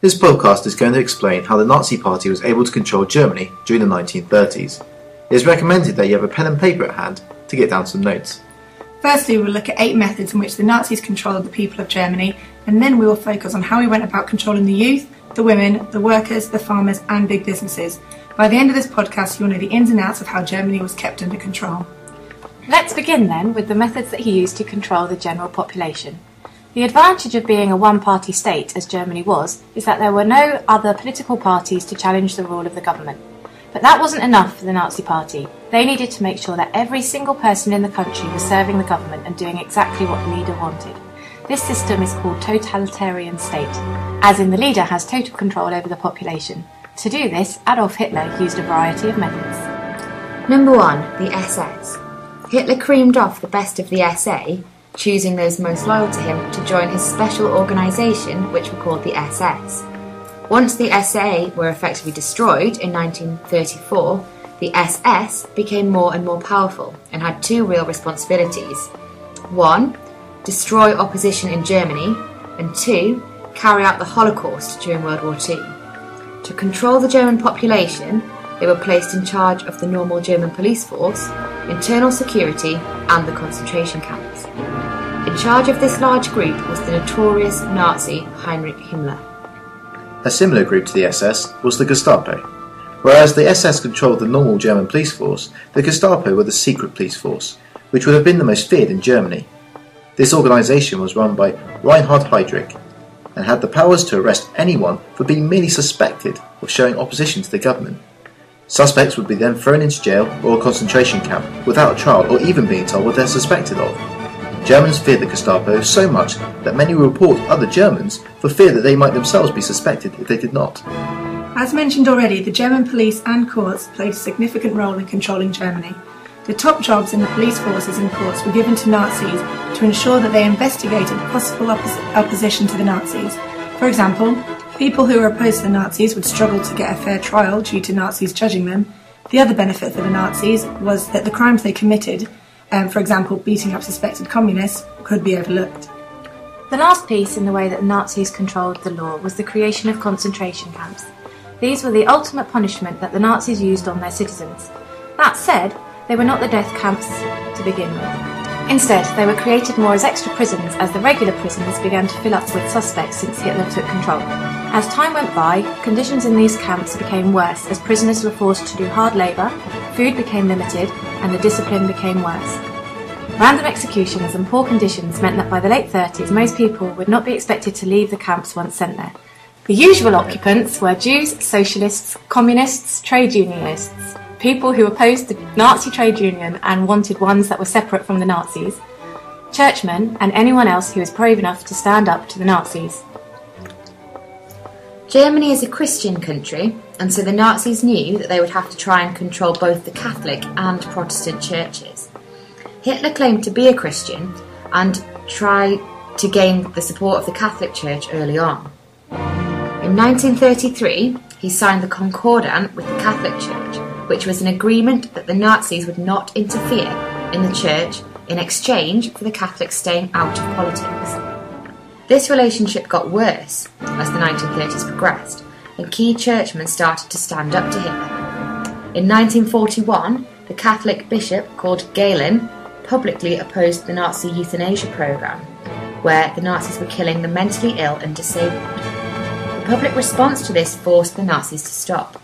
This podcast is going to explain how the Nazi Party was able to control Germany during the 1930s. It is recommended that you have a pen and paper at hand to get down some notes. Firstly, we'll look at 8 methods in which the Nazis controlled the people of Germany, and then we will focus on how we went about controlling the youth, the women, the workers, the farmers and big businesses. By the end of this podcast, you'll know the ins and outs of how Germany was kept under control. Let's begin then with the methods that he used to control the general population. The advantage of being a one-party state, as Germany was, is that there were no other political parties to challenge the rule of the government. But that wasn't enough for the Nazi Party. They needed to make sure that every single person in the country was serving the government and doing exactly what the leader wanted. This system is called totalitarian state, as in the leader has total control over the population. To do this, Adolf Hitler used a variety of methods. Number 1. The SS. Hitler creamed off the best of the SA, choosing those most loyal to him to join his special organisation, which were called the SS. Once the SA were effectively destroyed in 1934, the SS became more and more powerful and had 2 real responsibilities. 1. Destroy opposition in Germany, and 2. Carry out the Holocaust during World War II. To control the German population, they were placed in charge of the normal German police force, internal security and the concentration camps. In charge of this large group was the notorious Nazi Heinrich Himmler. A similar group to the SS was the Gestapo. Whereas the SS controlled the normal German police force, the Gestapo were the secret police force, which would have been the most feared in Germany. This organisation was run by Reinhard Heydrich and had the powers to arrest anyone for being merely suspected of showing opposition to the government. Suspects would be then thrown into jail or a concentration camp without a trial or even being told what they're suspected of. Germans feared the Gestapo so much that many would report other Germans for fear that they might themselves be suspected if they did not. As mentioned already, the German police and courts played a significant role in controlling Germany. The top jobs in the police forces and courts were given to Nazis to ensure that they investigated possible opposition to the Nazis. For example, people who were opposed to the Nazis would struggle to get a fair trial due to Nazis judging them. The other benefit for the Nazis was that the crimes they committed, for example beating up suspected communists, could be overlooked. The last piece in the way that the Nazis controlled the law was the creation of concentration camps. These were the ultimate punishment that the Nazis used on their citizens. That said, they were not the death camps to begin with. Instead, they were created more as extra prisons as the regular prisons began to fill up with suspects since Hitler took control. As time went by, conditions in these camps became worse as prisoners were forced to do hard labour, food became limited, and the discipline became worse. Random executions and poor conditions meant that by the late 30s most people would not be expected to leave the camps once sent there. The usual occupants were Jews, socialists, communists, trade unionists, people who opposed the Nazi trade union and wanted ones that were separate from the Nazis, churchmen and anyone else who was brave enough to stand up to the Nazis. Germany is a Christian country, and so the Nazis knew that they would have to try and control both the Catholic and Protestant churches. Hitler claimed to be a Christian and tried to gain the support of the Catholic Church early on. In 1933, he signed the Concordat with the Catholic Church, which was an agreement that the Nazis would not interfere in the Church in exchange for the Catholics staying out of politics. This relationship got worse as the 1930s progressed, and key churchmen started to stand up to Hitler. In 1941, the Catholic bishop called Galen publicly opposed the Nazi euthanasia program, where the Nazis were killing the mentally ill and disabled. The public response to this forced the Nazis to stop.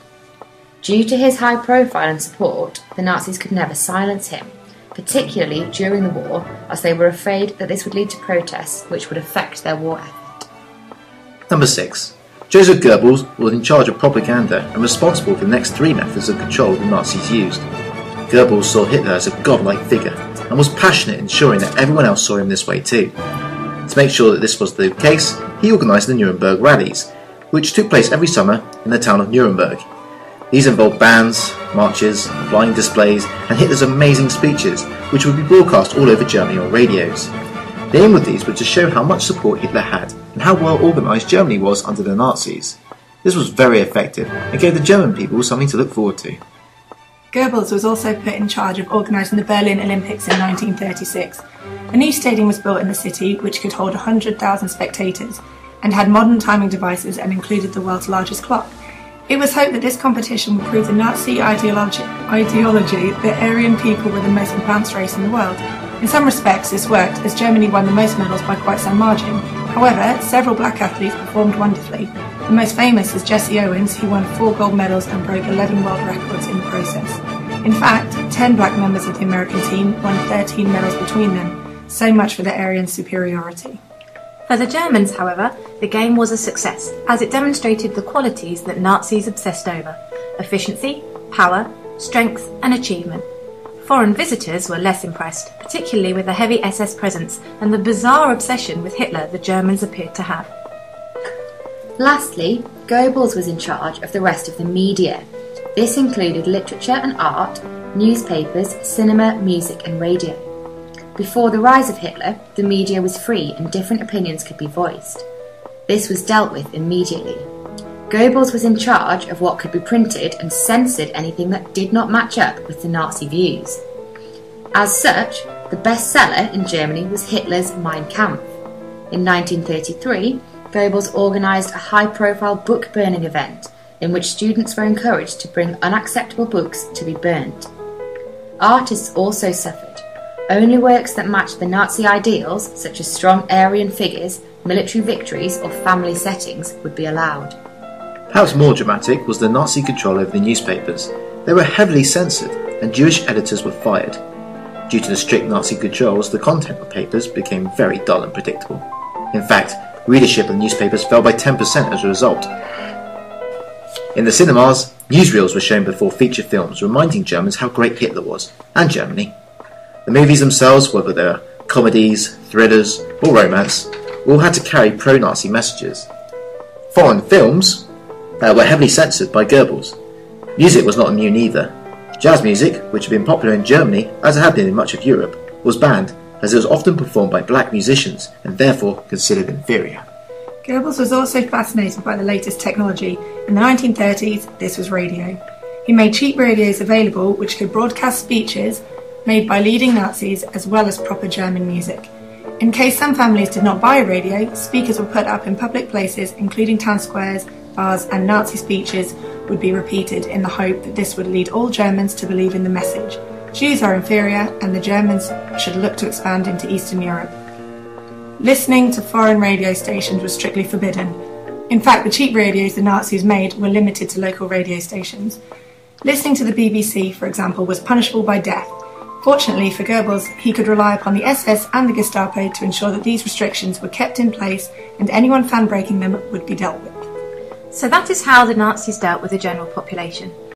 Due to his high profile and support, the Nazis could never silence him, particularly during the war, as they were afraid that this would lead to protests which would affect their war effort. Number 6. Joseph Goebbels was in charge of propaganda and responsible for the next 3 methods of control the Nazis used. Goebbels saw Hitler as a godlike figure and was passionate in ensuring that everyone else saw him this way too. To make sure that this was the case, he organised the Nuremberg Rallies, which took place every summer in the town of Nuremberg. These involved bands, marches, flying displays and Hitler's amazing speeches, which would be broadcast all over Germany on radios. The aim of these was to show how much support Hitler had and how well organised Germany was under the Nazis. This was very effective and gave the German people something to look forward to. Goebbels was also put in charge of organising the Berlin Olympics in 1936. A new stadium was built in the city which could hold 100,000 spectators. and had modern timing devices and included the world's largest clock. It was hoped that this competition would prove the Nazi ideology that Aryan people were the most advanced race in the world. In some respects this worked, as Germany won the most medals by quite some margin. However, several black athletes performed wonderfully. The most famous is Jesse Owens, who won 4 gold medals and broke 11 world records in the process. In fact, 10 black members of the American team won 13 medals between them. So much for the Aryan superiority. For the Germans, however, the game was a success, as it demonstrated the qualities that Nazis obsessed over: efficiency, power, strength and achievement. Foreign visitors were less impressed, particularly with the heavy SS presence and the bizarre obsession with Hitler the Germans appeared to have. Lastly, Goebbels was in charge of the rest of the media. This included literature and art, newspapers, cinema, music and radio. Before the rise of Hitler, the media was free and different opinions could be voiced. This was dealt with immediately. Goebbels was in charge of what could be printed and censored anything that did not match up with the Nazi views. As such, the bestseller in Germany was Hitler's Mein Kampf. In 1933, Goebbels organised a high-profile book-burning event in which students were encouraged to bring unacceptable books to be burnt. Artists also suffered. Only works that matched the Nazi ideals, such as strong Aryan figures, military victories or family settings, would be allowed. Perhaps more dramatic was the Nazi control over the newspapers. They were heavily censored and Jewish editors were fired. Due to the strict Nazi controls, the content of papers became very dull and predictable. In fact, readership of newspapers fell by 10% as a result. In the cinemas, newsreels were shown before feature films reminding Germans how great Hitler was, and Germany. The movies themselves, whether they were comedies, thrillers or romance, all had to carry pro-Nazi messages. Foreign films were heavily censored by Goebbels. Music was not immune either. Jazz music, which had been popular in Germany as it had been in much of Europe, was banned as it was often performed by black musicians and therefore considered inferior. Goebbels was also fascinated by the latest technology. In the 1930s, this was radio. He made cheap radios available which could broadcast speeches made by leading Nazis as well as proper German music. In case some families did not buy a radio, speakers were put up in public places including town squares, bars and Nazi speeches would be repeated in the hope that this would lead all Germans to believe in the message. Jews are inferior and the Germans should look to expand into Eastern Europe. Listening to foreign radio stations was strictly forbidden. In fact, the cheap radios the Nazis made were limited to local radio stations. Listening to the BBC, for example, was punishable by death. Fortunately for Goebbels, he could rely upon the SS and the Gestapo to ensure that these restrictions were kept in place and anyone found breaking them would be dealt with. So that is how the Nazis dealt with the general population.